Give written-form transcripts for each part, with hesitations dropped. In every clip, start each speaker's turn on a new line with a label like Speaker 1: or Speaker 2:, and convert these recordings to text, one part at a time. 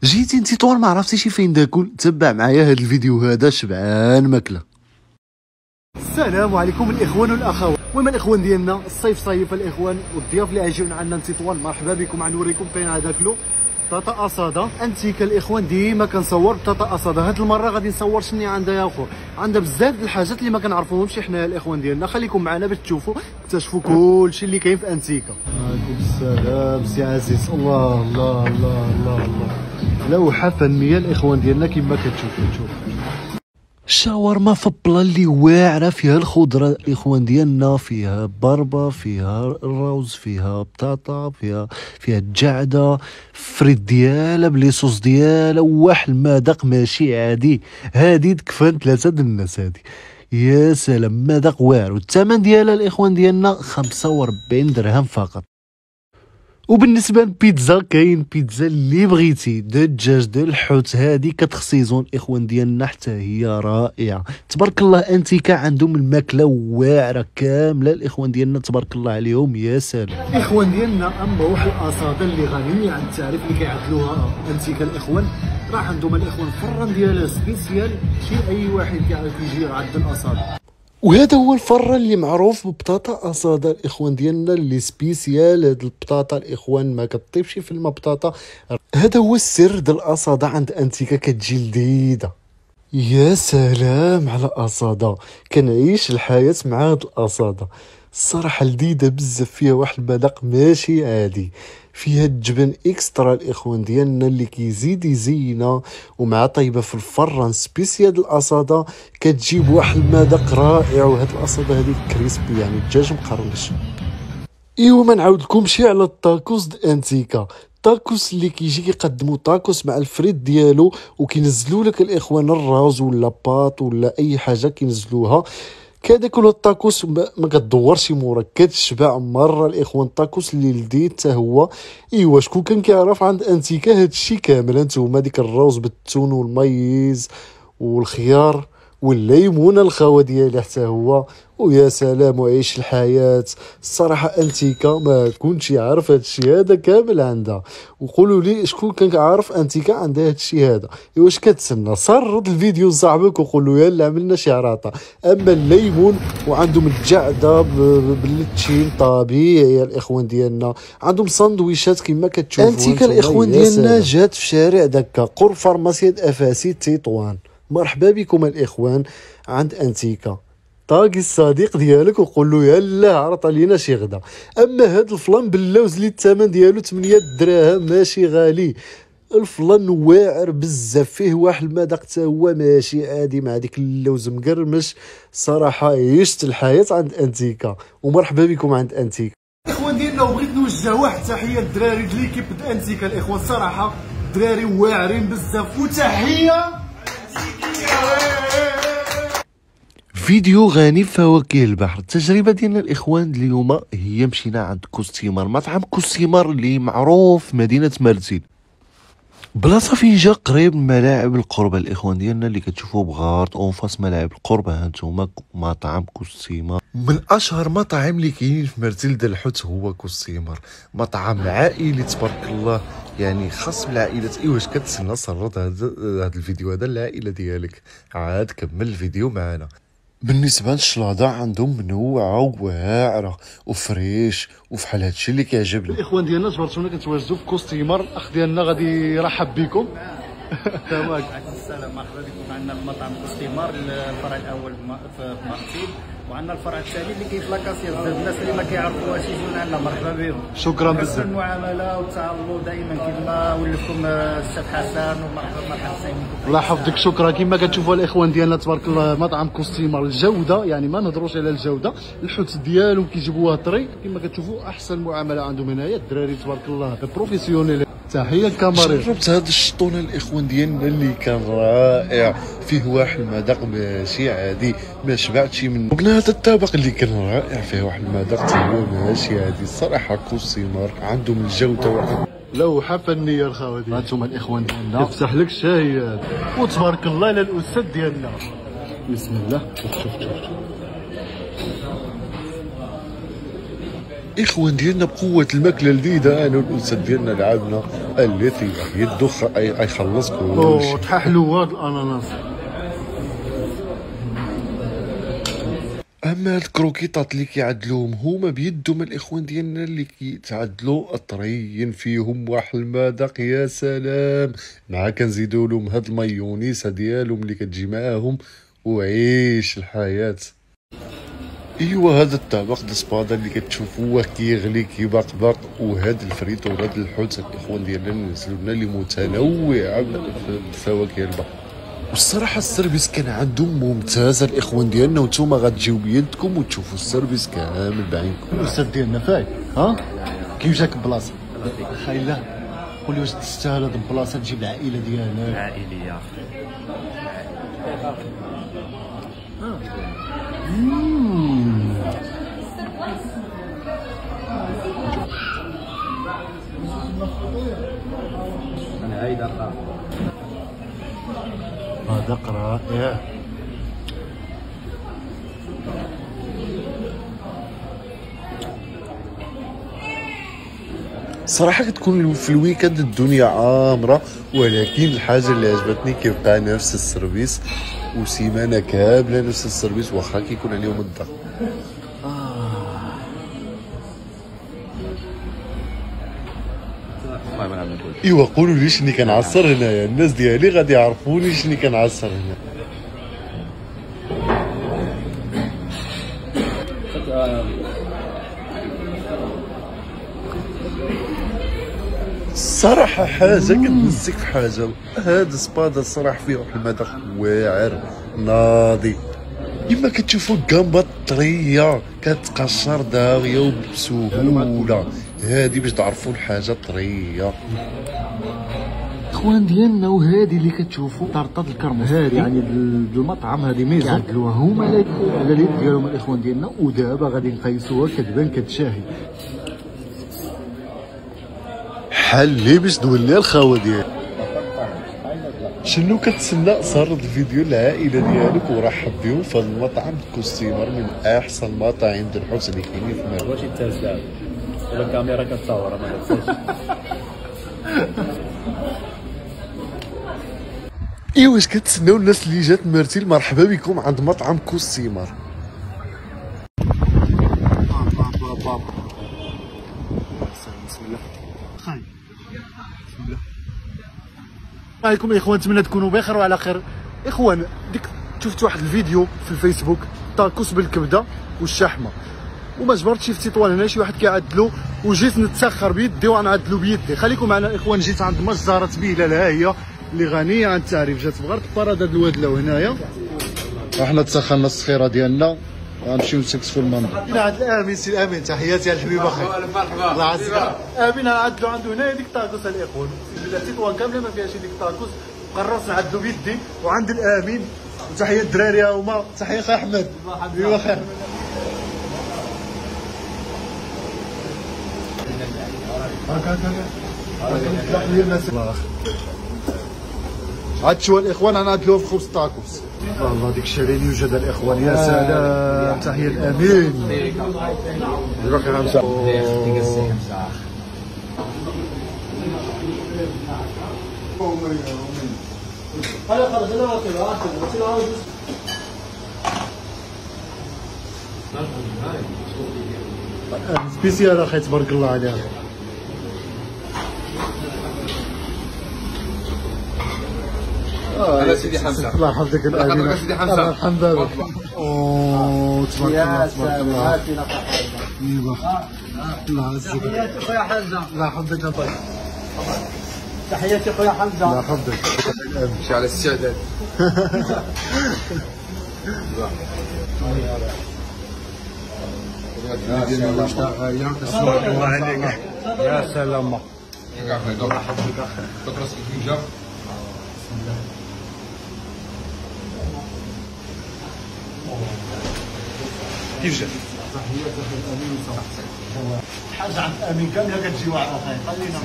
Speaker 1: جيتي انت طوال ما عرفتيش فين داكل؟ تبع معايا هذا الفيديو هذا شبعان ماكله.
Speaker 2: السلام عليكم الاخوان والاخوات. المهم الاخوان ديالنا الصيف صيف الاخوان، والضياف اللي غيجيو عندنا من تطوان مرحبا بكم. غنوريكم فين غاداكلو بطاطا اصاده انتيكا. الاخوان ديما كنصور بطاطا اصاده، هاد المره غادي نصور شنو عندها يا اخو. عندها بزاف د الحاجات اللي ما كنعرفوهمش حنا الاخوان ديالنا. خليكم معنا باش تشوفوا تكتشفوا كلشي اللي كاين في انتيكا. عليكم السلام سي عزيز. الله الله الله الله الله، لوحه فنيه الاخوان ديالنا كما كتشوفوا.
Speaker 1: الشاورما في بلا اللي واعره، فيها الخضره الاخوان ديالنا، فيها بربه، فيها الروز، فيها بطاطا، فيها الجعده، فريد ديالها بلي صوص ديالها، واحد المذاق ماشي عادي. هادي تكفى 3 د الناس هادي. يا سلام مذاق واعر. والثمن ديالها الاخوان ديالنا 45 درهم فقط. وبالنسبه للبيتزا كاين بيتزا اللي بغيتي، دجاج ديال الحوت، هذه كتخصيزون الاخوان ديالنا حتى هي رائعه تبارك الله. انتيكا عندهم الماكله واعره كامله الاخوان ديالنا تبارك الله عليهم. يا سلام
Speaker 2: الاخوان ديالنا. اما واحد الاصاده اللي غنيه عن التعريف اللي كيعدلوها انتيكا الاخوان، راه عندهم الاخوان الفران ديالها سبيسيال، شي اي واحد كيعرف يجي يعدل الاصاده.
Speaker 1: وهذا هو الفران اللي معروف ببطاطا اصاده الاخوان ديالنا اللي سبيسيال. هاد البطاطا الاخوان ما كطيبش في الماء بطاطا. هذا هو السر ديال الاصاده عند انتيكا، كتجي لذيذه. يا سلام على الاصاده، كنعيش الحياه مع هاد الاصاده الصراحه لذيذه بزاف، فيها واحد المذاق ماشي عادي. فيها الجبن اكسترا الاخوان ديالنا اللي كيزيد يزينها، ومع طيبه في الفران سبيسيال الاصاده كتجيب واحد المذاق رائع. وهاد الاصاده هذه كريسبي يعني الدجاج مقرمش. ايوا ما نعاودلكمش على الطاكوس د انتيكا. الطاكوس اللي كيجي كيقدموا طاكوس مع الفريد ديالو، وكينزلوا لك الاخوان الراوز ولا باط ولا اي حاجه كينزلوها. كذاك الطاكوس ما كتدورش موراك، كتشبع مره الاخوان. الطاكوس اللي لذيذ حتى هو. ايوا شكون كان كيعرف عند انتيكا هادشي كامل؟ انتوما ديك الروز بالتون والميز والخيار والليمونه الخوا ديالي حتى هو. ويا سلام وعيش الحياه. الصراحه انتيكا ما كنتش عارف هادشي هذا كامل عندها. وقولوا لي شكون كان عارف انتيكا عندها هادشي هذا؟ واش كتسنى؟ صرد الفيديو لصاحبك وقول له يلا عملنا شي عراطه. اما الليمون وعندهم الجعده بالتشين طبيعي الاخوان ديالنا. عندهم ساندويشات كما كتشوفوا
Speaker 2: انتيكا
Speaker 1: الاخوان ديالنا جات في شارع دكا قرب فارماسيه افاسي تطوان. مرحبا بكم الاخوان عند انتيكا. طاقي الصديق ديالك وقول له يلا عرط علينا شي غدا. اما هاد الفلان باللوز اللي الثمن ديالو 8 دراهم ماشي غالي. الفلان واعر بزاف، فيه واحد المذاق حتى هو ماشي عادي مع ديك اللوز مقرمش. صراحه عيشت الحياه عند انتيكا. ومرحبا بكم عند انتيكا
Speaker 2: الاخوان ديالنا. وبغيت نوجه واحد التحيه للدراري د ليكيب د انتيكا الاخوان، صراحه دراري واعرين بزاف. وتحيه
Speaker 1: فيديو غني بفواكه البحر. التجربه ديالنا الاخوان اليوم هي مشينا عند كوستيمار، مطعم كوستيمار اللي معروف في مدينه مرسيل، بلاصه فين جا قريب من ملاعب القربه الاخوان ديالنا اللي كتشوفوا بغارت اونفاس ملاعب القربه. هانتوما مطعم كوستيمار من اشهر مطاعم اللي كاينين في مرسيل ديال الحوت هو كوستيمار. مطعم عائلي تبارك الله، يعني خاص بالعائلات. واش كتسنى؟ صرد هذا الفيديو هذا للعائله ديالك، عاد كمل الفيديو معنا. بالنسبه للشلاضه عندهم منوعه وواعره وفريش وفحال هادشي اللي كيعجبني.
Speaker 2: الاخوان ديالنا جبرتونا كنتواجدوا في كوستيمار. الاخ ديالنا غادي يرحب بكم.
Speaker 3: تمام. السلام، مرحبا بكم. عندنا في مطعم كوستيمار الفرع الاول في مرسيل، وعندنا الفرع الثاني اللي كاين في لاكاسيا. بزاف الناس اللي ما كيعرفوهاش يجيو عندنا، مرحبا بهم.
Speaker 2: شكرا بزاف.
Speaker 3: المعامله والتعامل دائما كما ولفكم الشيف حسن. ومرحبا سعيد.
Speaker 2: الله يحفظك. شكرا. كما كتشوفوا الاخوان ديالنا تبارك الله مطعم كوستيمار الجوده، يعني ما نهضروش على الجوده. الحوت ديالهم كيجيبوها طري كما كتشوفوا. احسن معامله عندهم هنايا الدراري تبارك الله بروفيسيونيل. تحيه للكاميرا.
Speaker 1: جربت هذا الشطون الاخوان ديالنا اللي كان رائع، فيه واحد المذاق ماشي عادي، ما شبعتش منه. قلنا هذا الطبق اللي كان رائع، فيه واحد المذاق حتى هو ماشي عادي. الصراحه كوستيمار عندهم الجوده واحد
Speaker 2: لوحه فنيه الخواتي. هانتوما الاخوان ديالنا يفتح لك الشاي. وتبارك الله على الاستاذ ديالنا. بسم الله. شوف
Speaker 1: اخوان ديالنا بقوه الماكله لذيذه، انا والاستاذ ديالنا لعبنا التي يدخ يخلص كلشي.
Speaker 2: تحا حلوه هاد الاناناس.
Speaker 1: اما هاد الكروكيطات اللي كيعدلوهم هما بيدهم الاخوان ديالنا اللي كيتعدلوا طريين فيهم واحد المذاق يا سلام، مع كنزيدوا لهم هاد المايونيس ديالهم اللي كتجي معاهم وعيش الحياه. ايوا هذا الطبق د سبادا اللي كتشوفوه كيغلي كيبقبق، وهاد الفريتو وهاد الحوت الاخوان ديالنا اللي نزلوا لنا اللي متنوعه بالفواكه البحر. والصراحه السيرفيس كان عندهم ممتاز الاخوان ديالنا، وانتم غتجيو بيدكم وتشوفوا السيرفيس كامل بعينكم.
Speaker 2: الاستاذ ديالنا فايق ها كيف جاك البلاصه؟ خايله قول لي واش تستاهل هاد البلاصه تجيب العائله ديالك؟
Speaker 3: عائليه.
Speaker 2: هذا رائع.
Speaker 1: صراحة كتكون في الويكند الدنيا عامرة، ولكن الحاجة اللي عجبتني كيبقى نفس السيرفيس وسيمانة كاملة نفس السيرفيس واخا كيكون عليهم الضغط. ايوا قولوا لي شني كنعصر هنايا، الناس ديالي غادي يعرفوني شني كنعصر هنا. الصراحة حاجة كتمسك في حاجة، هاد سبادا الصراحة فيه واحد المذاق واعر ناضي. كما كتشوفوا الكامبا طرية كتقشر داغية وبسهولة، هادي باش تعرفوا الحاجة طرية.
Speaker 2: اخوان ديالنا وهادي اللي كتشوفوا طرطات الكرموس هادي يعني المطعم هادي ميزه كيعدلوها هما على اليد ديالهم الاخوان ديالنا، ودابا غادي نقيسوها كتبان كتشاهي.
Speaker 1: حلي باش تولي الخاوه ديالك. شنو كتسنى؟ سرد الفيديو للعائله ديالك ورحب بهم في هذا المطعم كوستيمر من احسن المطاعم د الحوت اللي كاينين في المغرب.
Speaker 3: واش يتسال ولا الكاميرا كتصور ما كتسالش.
Speaker 1: ايوا واش كتسناو الناس اللي جات مرتيل؟ مرحبا بكم عند مطعم كوستيمر.
Speaker 2: بسم الله خاي بسم الله. عليكم الاخوان، نتمنى تكونوا بخير وعلى خير. اخوان ديك شفت واحد الفيديو في الفيسبوك طاكوس بالكبده والشحمه، وما جبرتش في تطوان هنا شي واحد كيعدلو، وجيت نتسخر بيدي وغنعدلو بيدي. خليكم معنا الاخوان. جيت عند مجزره بيلال، ها هي اللي غنيه عن التعريف، جات بغرض باراد هاد الوادله هنايا. احنا تسخرنا الصخيره ديالنا غنمشيو نسكسفو المنظر. هنا عند الامين، سي الامين تحياتي على الحبيب اخي. مرحبا الله يعزك. امين نعدلو عنده هنايا ديك طاكوس الاخوان، تطوان كامله ما فيهاش ديك طاكوس، قررت نعدلو بيدي وعند الامين. وتحيه الدراري هما، تحيه اخي احمد. ايوا اخي احمد. هكا عاد شو الاخوان غنعدلوه في خبز طاكوس. والله ديك الشريني يوجد الاخوان يا سلام. تحيه الامين. يروح خمسه سبيسيال اخي تبارك الله عليها.
Speaker 4: انا سيدي حمزه.
Speaker 2: الله يحفظك الامين.
Speaker 4: سيدي حمزه.
Speaker 2: الحمد لله. اوه تبارك الله تبارك الله. ايوا الله يعزك.
Speaker 3: تحياتي خويا حمزه.
Speaker 2: الله يحفظك الله.
Speaker 3: تحياتي خويا حمزه.
Speaker 2: الله يحفظك.
Speaker 4: مشي على السعداد.
Speaker 2: الله عليك يا سلام.
Speaker 4: كيف جات؟
Speaker 2: حاجه عند الامين كامله كتجي واحده اخي. خلينا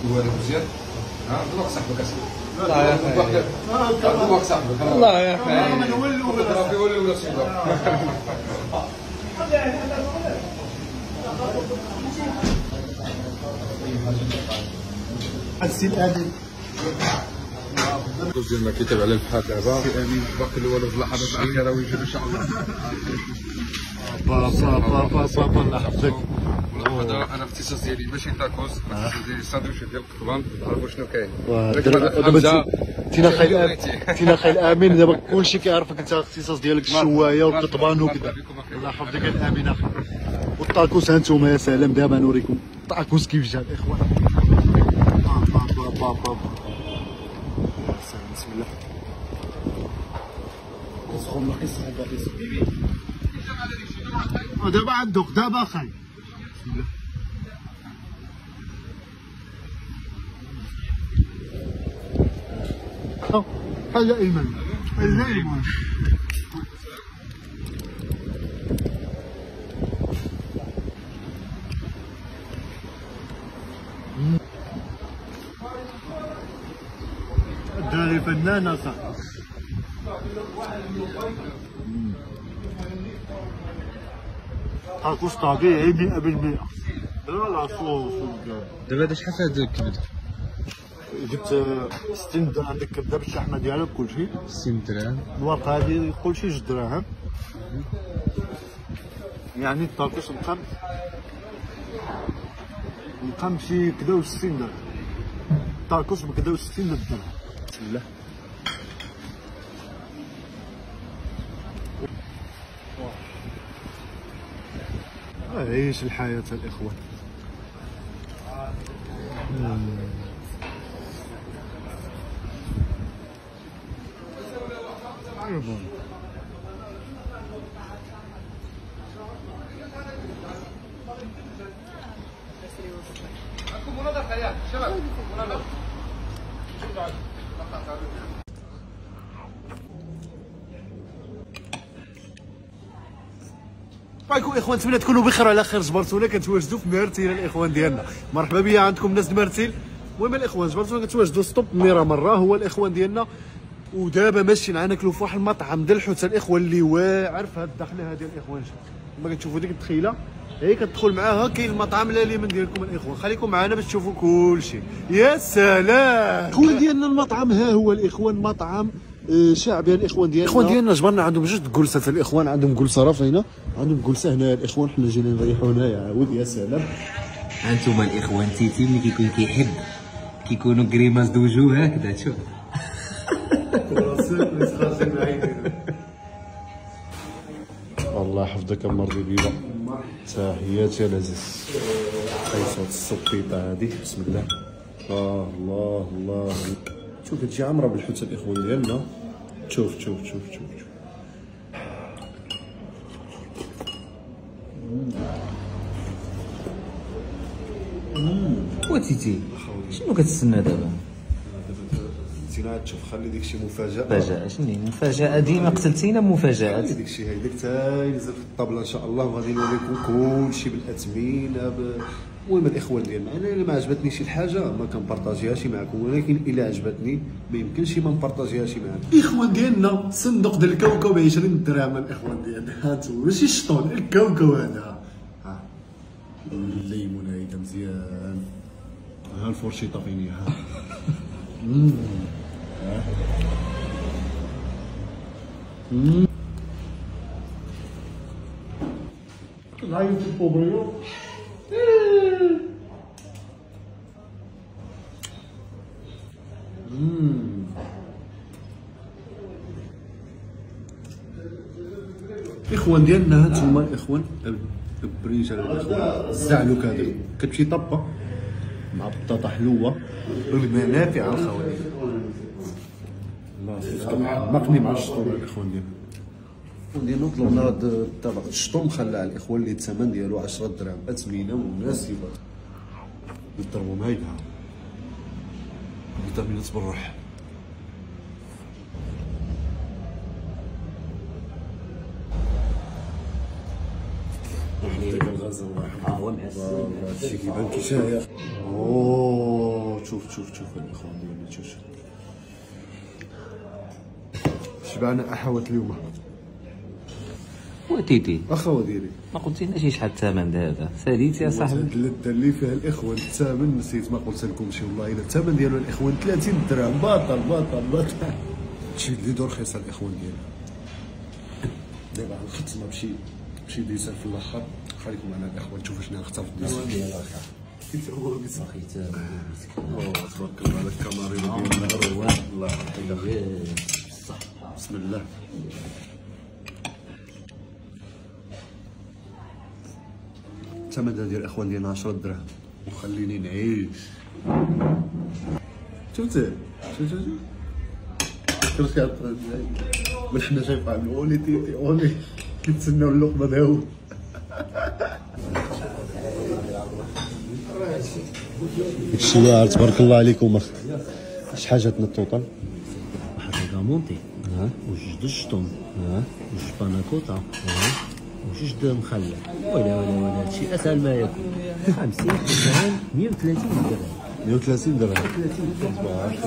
Speaker 4: هو هذا مزيان؟ ها دوك صاحبك اسمع.
Speaker 2: لا يا اخي
Speaker 4: دوك صاحبك.
Speaker 2: الله يا اخي.
Speaker 4: ربي يولي ولا صاحبك.
Speaker 2: السي الامين
Speaker 4: الكوز ديالنا كيتابع على الفحات دابا باقي الاول في اللحظات الاخيره ويجي ان شاء الله.
Speaker 2: بابا الله يحفظك.
Speaker 4: هذا انا الاختصاص ديالي ماشي تاكوز، الاختصاص ديالي الساندويتش ديال القضبان، تعرفوا شنو كاين.
Speaker 2: دابا تينا خاي الامين دابا كلشي كيعرفك انت الاختصاص ديالك الشوايه والقطبان وكذا. الله يحفظك الامين اخي. والطاكوس ها انتم يا سلام. دابا نوريكم الطاكوس كيف جا الاخوان. بسم الله. سخون باقي سخون باقي سخون. دابا عندك دابا اخاي. بسم الله. حاجة ايمن. ايمن. الدراري فنانة صح. طاكوس طبيعي 100%. لا صوص.
Speaker 1: دابا هذا شحال في هذا الكبد؟
Speaker 2: جبت 60 درهم ديك الكبده بالشحمه ديالها بكلشي.
Speaker 1: 60 درهم.
Speaker 2: الورقه هذه كلشي 2 دراهم. يعني الطاكوس مقام شي كدا و60 درهم. الطاكوس بكدا و 60 درهم. بسم الله. عيش الحياة الإخوان. رايكم اخوان؟ نتمنى تكونوا بخير على خير. جبرتونا كنتواجدوا في مرتيل الاخوان ديالنا. مرحبا بيا عندكم ناس مرتيل. المهم الاخوان جبرتونا كنتواجدوا ستوب ميرا مره هو الاخوان ديالنا. ودابا ماشيين ناكلوا في واحد المطعم ديال الحوت الاخوان اللي واعر في هاد الدخله هذه الاخوان. كما كتشوفوا ديك الدخيله هي كتدخل معاها كاين المطعم اليمين ديالكم الاخوان. خليكم معنا باش تشوفوا كلشي. يا سلام الاخوان ديالنا. المطعم ها هو الاخوان، مطعم شعبي الاخوان ديالنا. الاخوان ديالنا جبرنا عندهم جوج جلسات الاخوان. عندهم جلسه رافينه، عندهم جلسه هنا الاخوان. حنا جينا نريحوا هنايا عاود. يا سلام.
Speaker 5: هانتوما الاخوان تيتي ملي كيكون كيحب كيكونوا كريماز د وجوه هكذا تشوف.
Speaker 2: الله يحفظك مرضي بيبا. تحياتي يا العزيز. صوت السبيطه هذه. بسم الله. الله الله. شوف هادشي عامره بالحوت الاخوان ديالنا. شوف شوف شوف شوف شوف.
Speaker 5: وتيتي شنو كتستنى دابا؟
Speaker 2: انت عاد تشوف. خلي داكشي مفاجاه.
Speaker 5: مفاجأة شنو هي؟ مفاجأة ديما قتلتينا بمفاجآت.
Speaker 2: خلي داكشي هيداك حتى ينزل في الطابله ان شاء الله. وغادي نوريكم كلشي بالاثمنه. المهم الاخوان ديالنا انا الا ما عجبتنيش شي حاجه ما كنبارطاجيهاش معكم، ولكن الا عجبتني ما يمكنش ما نبارطاجيهاش معكم. الاخوان ديالنا صندوق ديال الكاوكاو ب 20 درهم الاخوان ديالنا. ها انتم ماشي الشطون، الكاوكاو هذا. ها الليمون هيدا مزيان. ها الفرشيطه فين هي. لا يوتيوب الاخوان ديالنا هانتوما الاخوان البريجه الاخوان الزعلوك هذا كتمشي طبه مع بطاطا حلوه بالمنافع الخوالي. الله حمقني مع الشطوم الاخوان ديالنا. طلبنا هذا الطبق الشطوم مخلع الاخوان اللي الثمن ديالو 10 دراهم. اثمنه مناسبه. نضربهم هيدا فيتامينات بالروح. الغزال واحد.
Speaker 5: هو معسل.
Speaker 2: هادشي كيبان كيشاهي. اوه شوف شوف شوف الاخوان ديالنا. شوف شبعنا احوت اليوم.
Speaker 5: وتيتي
Speaker 2: اخو ديالي
Speaker 5: ما قلتيلناش شحال الثمن دابا ساليت يا صاحبي.
Speaker 2: اللذة اللي فيها الاخوان الثمن نسيت ما قلت لكمش والله الا الثمن ديالو الاخوان 30 درهم باطل باطل باطل. شي اللي دور رخيصه الاخوان ديالها. دابا الختمه بشي ديسان في الاخر. خليكم معنا الاخوان تشوفوا شنو نختار في الديسان ديال الاخر. كيف هو
Speaker 5: اخي ثمن
Speaker 2: تبارك الله على الكاميرا ديالنا. الله يحفظك. بسم الله. الثمن ديال الاخوان ديالنا 10 دراهم وخليني نعيش. شفتي شفتي والحنا شايف عامل اولي تيتي اولي كيتسناو اللقمه داود. داكشي واعر تبارك الله عليكم اخ. شحال جاتنا التوطال؟
Speaker 5: واحد الكامونتي وجوج دجطون وجوج باناكوطا وجوج مخلل. ولا هادشي اسهل ما يكون. 50 درهم 130 درهم
Speaker 2: 130 درهم. تبارك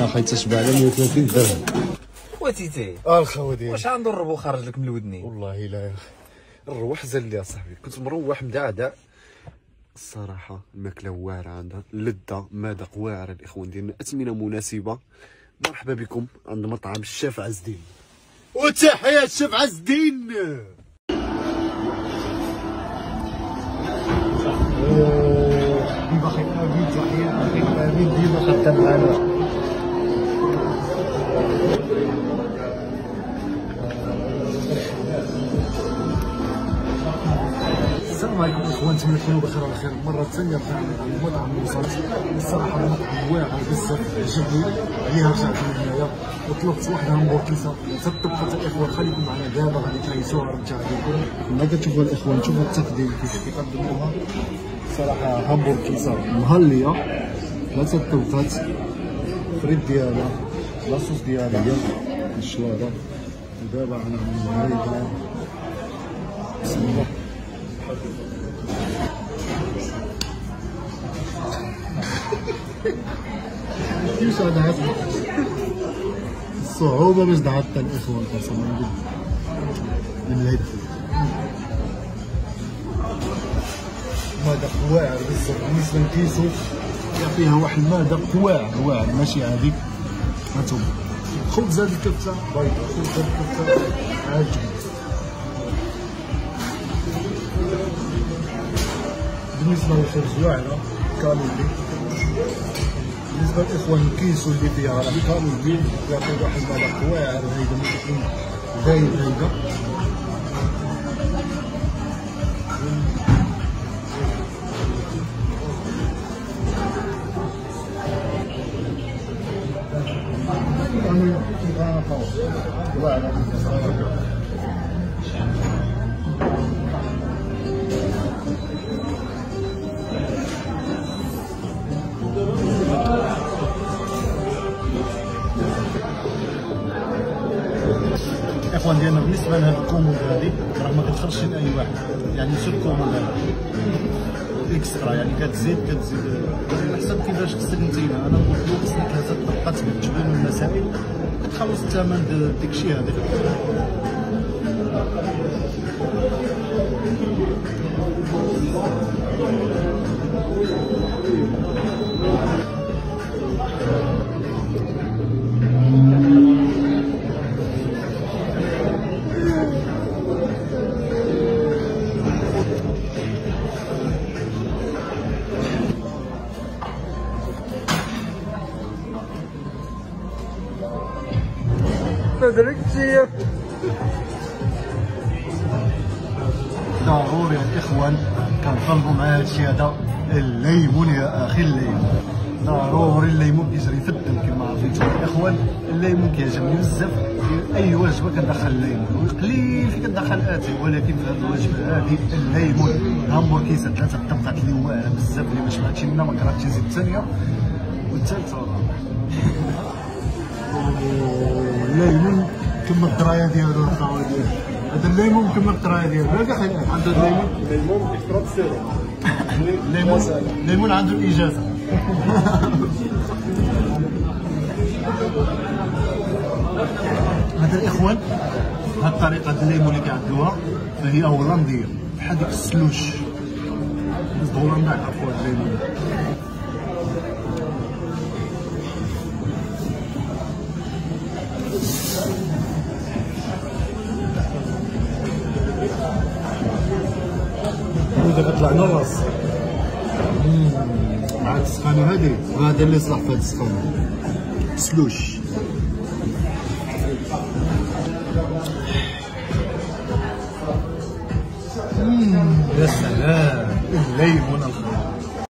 Speaker 2: اخي تشبع على 130 درهم.
Speaker 5: وتيتي
Speaker 2: الخوا ديالي
Speaker 5: واش غنضربو خرج لك من الودنين؟
Speaker 1: والله لا الروح زل لي صاحبي. كنت مروح مدعدع الصراحه. الماكله واعره عندها اللذه مذاق واعر. الاخوان ديالنا اثمنه مناسبه. مرحبا بكم عند مطعم الشيف عز الدين. وتحيه الشيف عز الدين.
Speaker 2: ديما اخي امين تحيه اخي امين ديما خدام معنا. السلام عليكم اخوان، نتمنى تكونوا بخير على خير. المره الثانيه رجعنا للمطعم اللي وصلت. الصراحه المطعم واعر بزاف عجبني عليها. رجعت من هنايا وطلبت واحد همبوركيسه تطبخت الاخوان. خليكم معنا دابا غادي تعيشوها رجع لكم. كما كتشوفوا الاخوان شوفوا التقديم كيف كيقدموها. صراحه همبوركيسه مهليه 3 طبقات فريت ديالها لاصوص ديالها الشوارع. ودابا غنعملوا هايدا. بسم الله. كيفاش غنعس الصعوبة باش ضعفت الاخوان قسما بالله. الهد مذاق واعر بزاف بالنسبة للكيسو. فيها واحد المذاق واعر ماشي عادي. هانتوما خبز هاد الكفتة بيضة، خبز هاد الكفتة عاجبني. بالنسبة للخبز واعرة كالوري. بالنسبة للإخوان الكيسو اللي فيها راه كالوري يعطي واحد المذاق واعر. هيدا ممكن يكون دايب هيدا. الاخوان ديالنا بالنسبه لهاد الكوموند هادي راه ما كتخرجش لاي واحد، يعني سو الكوموند هذا اكسترا، يعني كتزيد على حسب كيفاش خصك نتينا. انا قلت له خصني 3 طبقات تجبن المسائل كتخلص الثمن داكشي هذاك. دركتي ضروري يا الاخوان كنطلبوا مع هادشي هذا الليمون يا اخي. الليمون ضروري، الليمون كيجري في الدم كما عرفتوا الاخوان. الليمون كيعجبني بزاف، في اي وجبه كندخل الليمون وقليل في كندخل اتاي، ولكن في هذه الوجبه هذه الليمون. همبوركيسه 3 طبقات اللي واعره بزاف اللي ما شبعتش منها ما كرهتش نزيد الثانيه والثالثه. الليمون كما الدرايه ديالو القهوه ديالو. هذا الليمون كما الدرايه ديالو. باقي حي عنده الليمون افراط سيرو. الليمون عنده الاجازه. هذا الاخوان هاد الطريقه ديال الليمون اللي كيعدلوها فهي هولنديه بحال ديك السلوش. الناس د هولندا يعرفوا هاد الليمون. ودابا طلعنا الراس مع هاد السخانه هادي، هذا اللي صلاح في هاد السخانه سلوش. يا سلام الليمون الخضر.